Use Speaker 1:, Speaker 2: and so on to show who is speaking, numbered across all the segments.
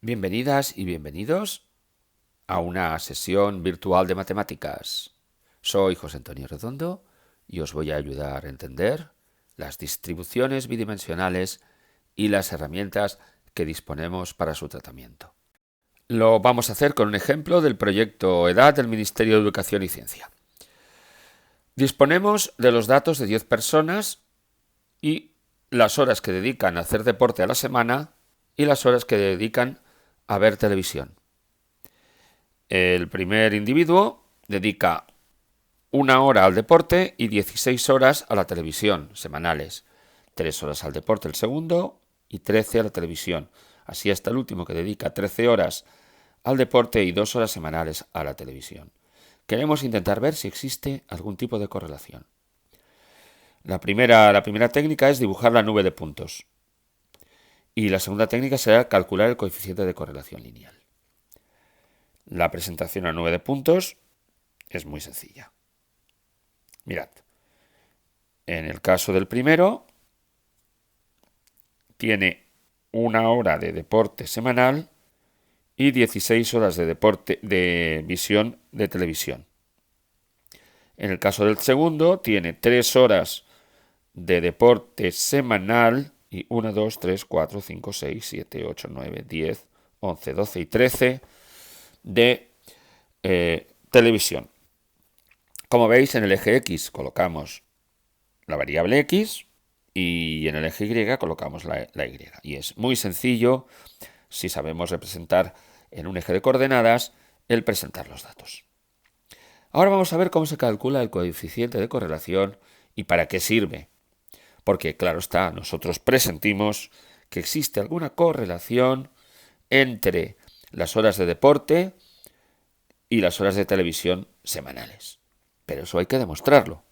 Speaker 1: Bienvenidas y bienvenidos a una sesión virtual de matemáticas. Soy José Antonio Redondo y os voy a ayudar a entender las distribuciones bidimensionales y las herramientas que disponemos para su tratamiento. Lo vamos a hacer con un ejemplo del proyecto EDAD del Ministerio de Educación y Ciencia. Disponemos de los datos de 10 personas y las horas que dedican a hacer deporte a la semana y las horas que dedican a ver televisión. El primer individuo dedica 1 hora al deporte y 16 horas a la televisión semanales. 3 horas al deporte el segundo y 13 a la televisión. Así hasta el último, que dedica 13 horas al deporte y 2 horas semanales a la televisión. Queremos intentar ver si existe algún tipo de correlación. La primera técnica es dibujar la nube de puntos. Y la segunda técnica será calcular el coeficiente de correlación lineal. La presentación a nube de puntos es muy sencilla. Mirad, en el caso del primero, tiene 1 hora de deporte semanal y 16 horas de visión de televisión. En el caso del segundo, tiene 3 horas de deporte semanal y 1, 2, 3, 4, 5, 6, 7, 8, 9, 10, 11, 12 y 13 de televisión. Como veis, en el eje X colocamos la variable X y en el eje Y colocamos la Y. Y es muy sencillo, si sabemos representar en un eje de coordenadas, el presentar los datos. Ahora vamos a ver cómo se calcula el coeficiente de correlación y para qué sirve. Porque, claro está, nosotros presentimos que existe alguna correlación entre las horas de deporte y las horas de televisión semanales. Pero eso hay que demostrarlo.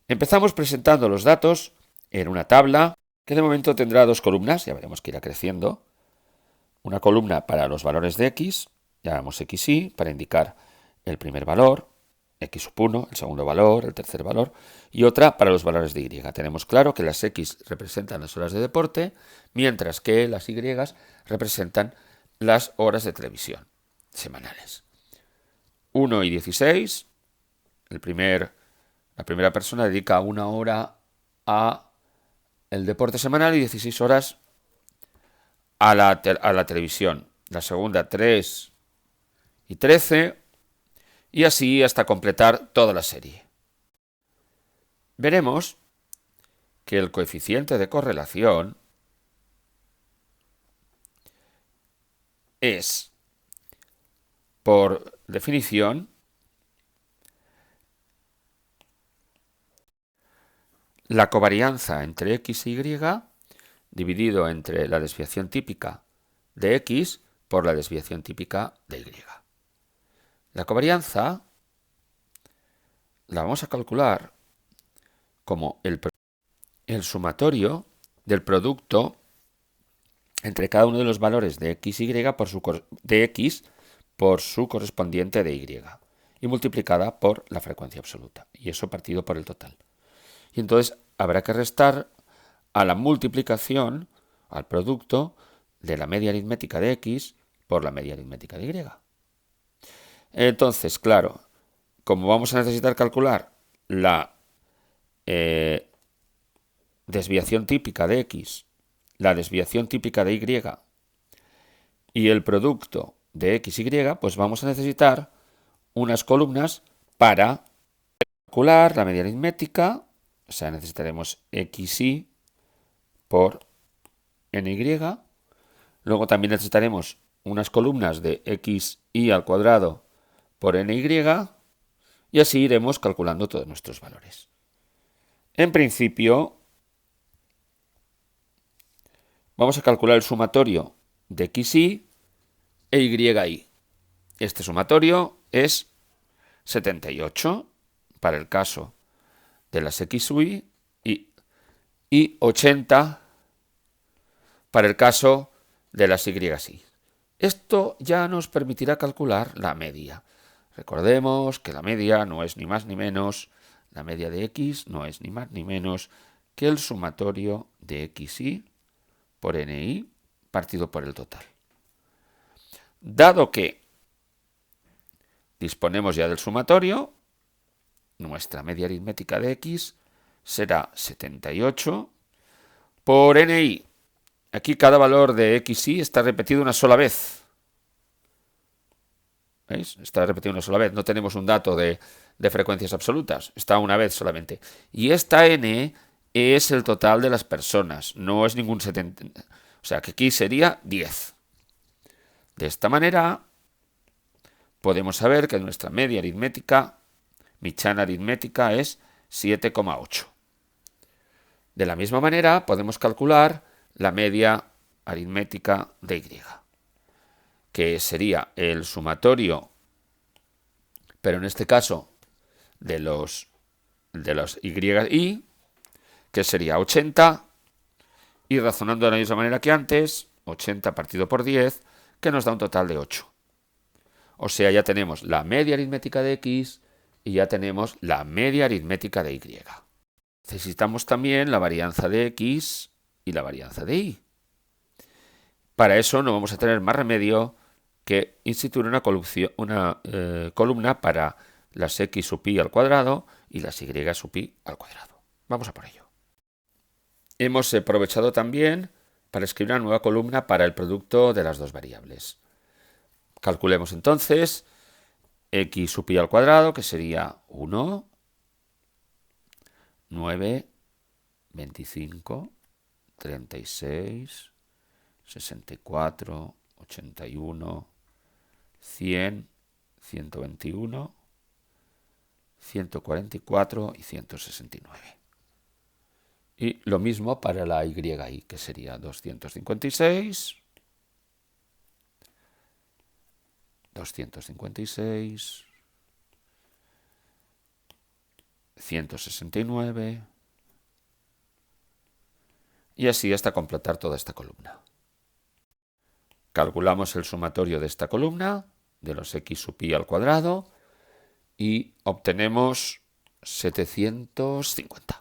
Speaker 1: Empezamos presentando los datos en una tabla que de momento tendrá 2 columnas, ya veremos que irá creciendo. Una columna para los valores de x, llamamos xy, para indicar el primer valor, x1, el segundo valor, el tercer valor, y otra para los valores de y. Tenemos claro que las x representan las horas de deporte, mientras que las y representan las horas de televisión semanales. 1 y 16, la primera persona dedica 1 hora a el deporte semanal y 16 horas a la televisión. La segunda 3 y 13 y así hasta completar toda la serie. Veremos que el coeficiente de correlación es, por definición, la covarianza entre x y y dividido entre la desviación típica de x por la desviación típica de y. La covarianza la vamos a calcular como el sumatorio del producto entre cada uno de los valores de x y de x por su correspondiente de y multiplicada por la frecuencia absoluta, y eso partido por el total. Y entonces habrá que restar a la multiplicación, al producto de la media aritmética de x por la media aritmética de y. Entonces, claro, como vamos a necesitar calcular la desviación típica de x, la desviación típica de y el producto de x y, pues vamos a necesitar unas columnas para calcular la media aritmética, o sea, necesitaremos xy por ny. Luego también necesitaremos unas columnas de xy al cuadrado por ny y así iremos calculando todos nuestros valores. En principio, vamos a calcular el sumatorio de xy e y. Este sumatorio es 78 para el caso de las xy y 80 para el caso de las y. Esto ya nos permitirá calcular la media. Recordemos que la media no es ni más ni menos, la media de x no es ni más ni menos que el sumatorio de xy por ni partido por el total. Dado que disponemos ya del sumatorio, nuestra media aritmética de x será 78 por ni. Aquí cada valor de xy está repetido una sola vez. ¿Veis? Está repetido una sola vez. No tenemos un dato de frecuencias absolutas. Está una vez solamente. Y esta n es el total de las personas. No es ningún 70. O sea que aquí sería 10. De esta manera podemos saber que nuestra media aritmética, Michana aritmética, es 7,8. De la misma manera podemos calcular la media aritmética de y, que sería el sumatorio, pero en este caso de los y, que sería 80, y razonando de la misma manera que antes, 80 partido por 10, que nos da un total de 8. O sea, ya tenemos la media aritmética de x y ya tenemos la media aritmética de y. Necesitamos también la varianza de x y la varianza de y. Para eso no vamos a tener más remedio que instituir una columna para las x sub pi al cuadrado y las y sub pi al cuadrado. Vamos a por ello. Hemos aprovechado también para escribir una nueva columna para el producto de las dos variables. Calculemos entonces x sub pi al cuadrado, que sería 1, 9, 25, 36, 64, 81, 100, 121, 144 y 169. Y lo mismo para la y, que sería 256, 256, 169, y así hasta completar toda esta columna. Calculamos el sumatorio de esta columna, de los x sub pi al cuadrado, y obtenemos 750.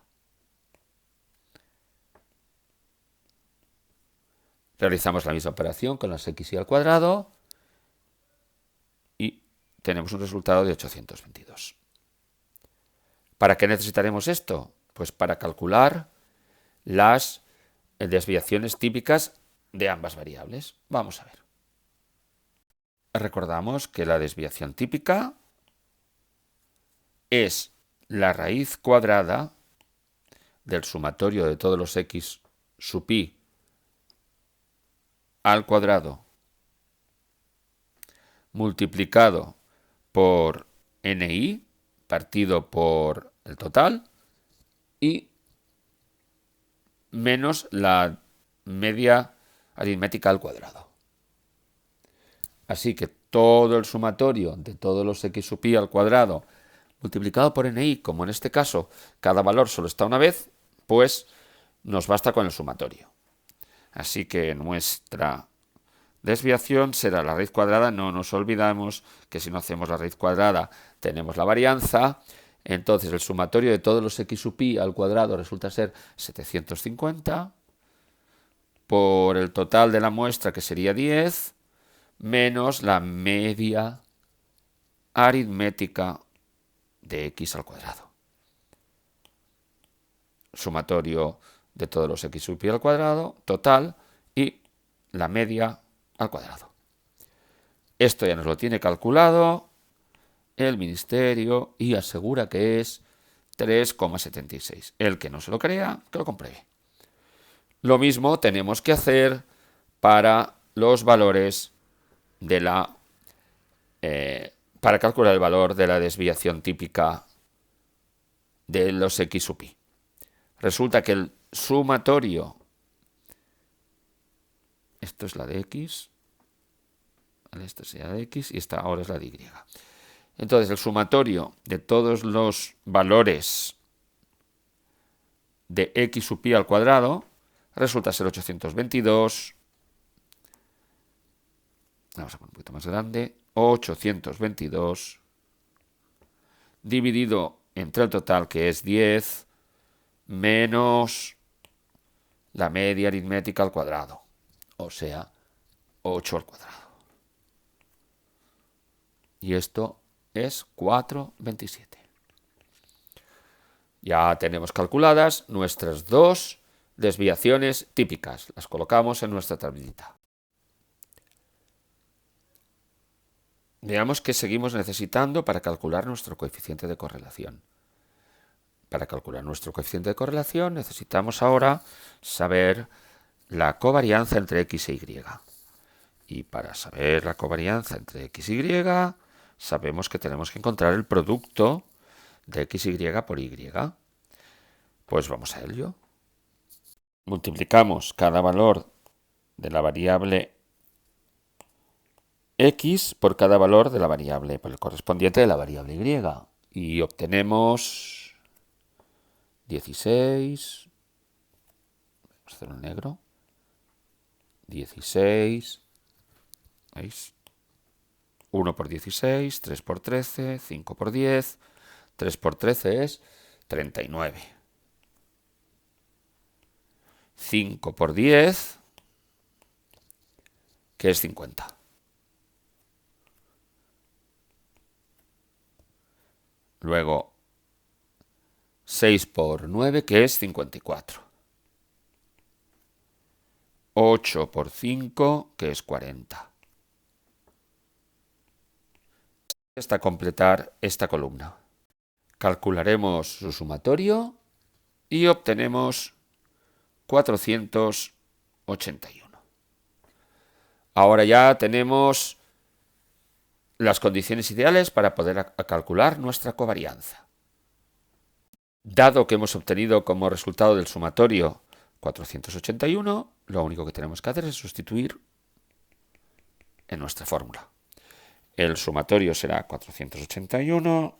Speaker 1: Realizamos la misma operación con las xy al cuadrado y tenemos un resultado de 822. ¿Para qué necesitaremos esto? Pues para calcular las desviaciones típicas de ambas variables. Vamos a ver. Recordamos que la desviación típica es la raíz cuadrada del sumatorio de todos los x sub pi al cuadrado multiplicado por ni partido por el total y menos la media aritmética al cuadrado. Así que todo el sumatorio de todos los x sub pi al cuadrado multiplicado por ni, como en este caso cada valor solo está una vez, pues nos basta con el sumatorio. Así que nuestra desviación será la raíz cuadrada. No nos olvidamos que si no hacemos la raíz cuadrada tenemos la varianza. Entonces el sumatorio de todos los x sub pi al cuadrado resulta ser 750 por el total de la muestra, que sería 10, menos la media aritmética de x al cuadrado. Sumatorio de todos los x sub pi al cuadrado, total, y la media al cuadrado. Esto ya nos lo tiene calculado el ministerio y asegura que es 3,76. El que no se lo crea, que lo compruebe. Lo mismo tenemos que hacer para los valores de para calcular el valor de la desviación típica de los x sub pi. Resulta que el sumatorio, esto es la de x, esta sería la de x y esta ahora es la de y. Entonces el sumatorio de todos los valores de x sub pi al cuadrado resulta ser 822, vamos a poner un poquito más grande, 822 dividido entre el total, que es 10, menos la media aritmética al cuadrado, o sea, 8 al cuadrado. y esto es 4,27. Ya tenemos calculadas nuestras dos desviaciones típicas. Las colocamos en nuestra tablita. Veamos qué seguimos necesitando para calcular nuestro coeficiente de correlación. Para calcular nuestro coeficiente de correlación necesitamos ahora saber la covarianza entre x e y. Y para saber la covarianza entre x y, sabemos que tenemos que encontrar el producto de xy por y. Pues vamos a ello. Multiplicamos cada valor de la variable x por cada valor de la variable, por el correspondiente de la variable y. Y obtenemos 16. Vamos a hacerlo en negro. 16. ¿Veis? 1 por 16, 3 por 13, 5 por 10, 3 por 13 es 39. 5 por 10, que es 50. Luego, 6 por 9, que es 54. 8 por 5, que es 40. Hasta completar esta columna. Calcularemos su sumatorio y obtenemos 481. Ahora ya tenemos las condiciones ideales para poder calcular nuestra covarianza. Dado que hemos obtenido como resultado del sumatorio 481, lo único que tenemos que hacer es sustituir en nuestra fórmula. El sumatorio será 481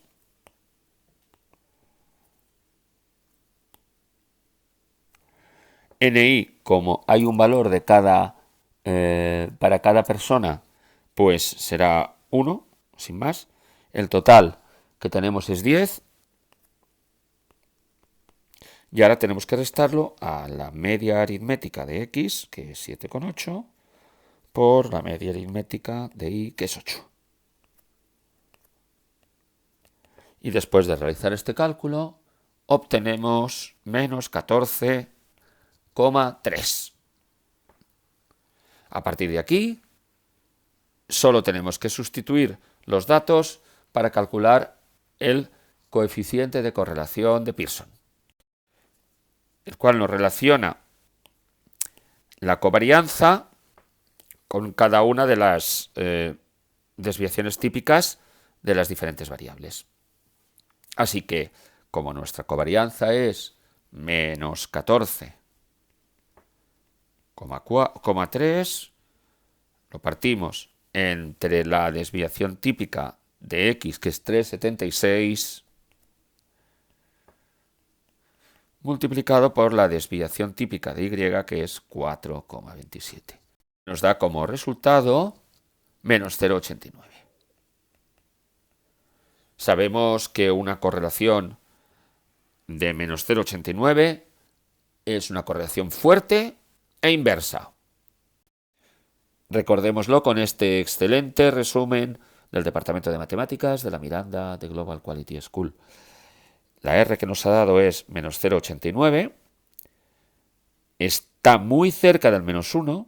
Speaker 1: NI, como hay un valor de para cada persona, pues será 1, sin más. El total que tenemos es 10. Y ahora tenemos que restarlo a la media aritmética de x, que es 7,8, por la media aritmética de y, que es 8. Y después de realizar este cálculo, obtenemos menos 14,3. A partir de aquí, solo tenemos que sustituir los datos para calcular el coeficiente de correlación de Pearson, el cual nos relaciona la covarianza con cada una de las desviaciones típicas de las diferentes variables. Así que, como nuestra covarianza es menos 14,3, lo partimos entre la desviación típica de x, que es 3,76, multiplicado por la desviación típica de y, que es 4,27. Nos da como resultado menos 0,89. Sabemos que una correlación de menos 0,89 es una correlación fuerte e inversa. Recordémoslo con este excelente resumen del Departamento de Matemáticas de la Miranda de Global Quality School. La R que nos ha dado es menos 0,89. Está muy cerca del menos 1,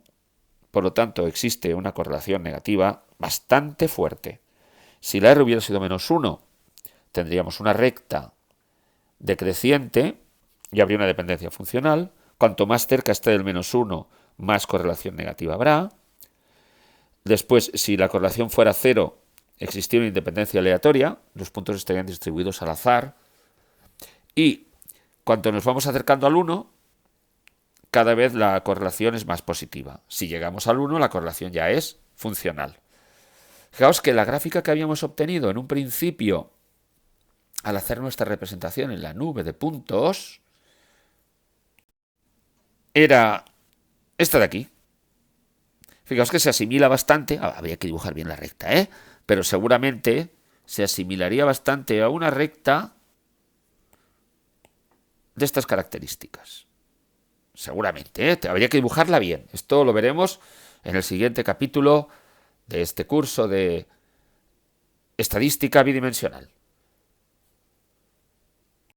Speaker 1: por lo tanto existe una correlación negativa bastante fuerte. Si la R hubiera sido menos 1, tendríamos una recta decreciente y habría una dependencia funcional. Cuanto más cerca esté del menos 1, más correlación negativa habrá. Después, si la correlación fuera 0, existiría una independencia aleatoria, los puntos estarían distribuidos al azar. Y cuanto nos vamos acercando al 1, cada vez la correlación es más positiva. Si llegamos al 1, la correlación ya es funcional. Fijaos que la gráfica que habíamos obtenido en un principio al hacer nuestra representación en la nube de puntos era esta de aquí. Fijaos que se asimila bastante, habría que dibujar bien la recta, pero seguramente se asimilaría bastante a una recta de estas características. Seguramente, habría que dibujarla bien. Esto lo veremos en el siguiente capítulo de este curso de estadística bidimensional.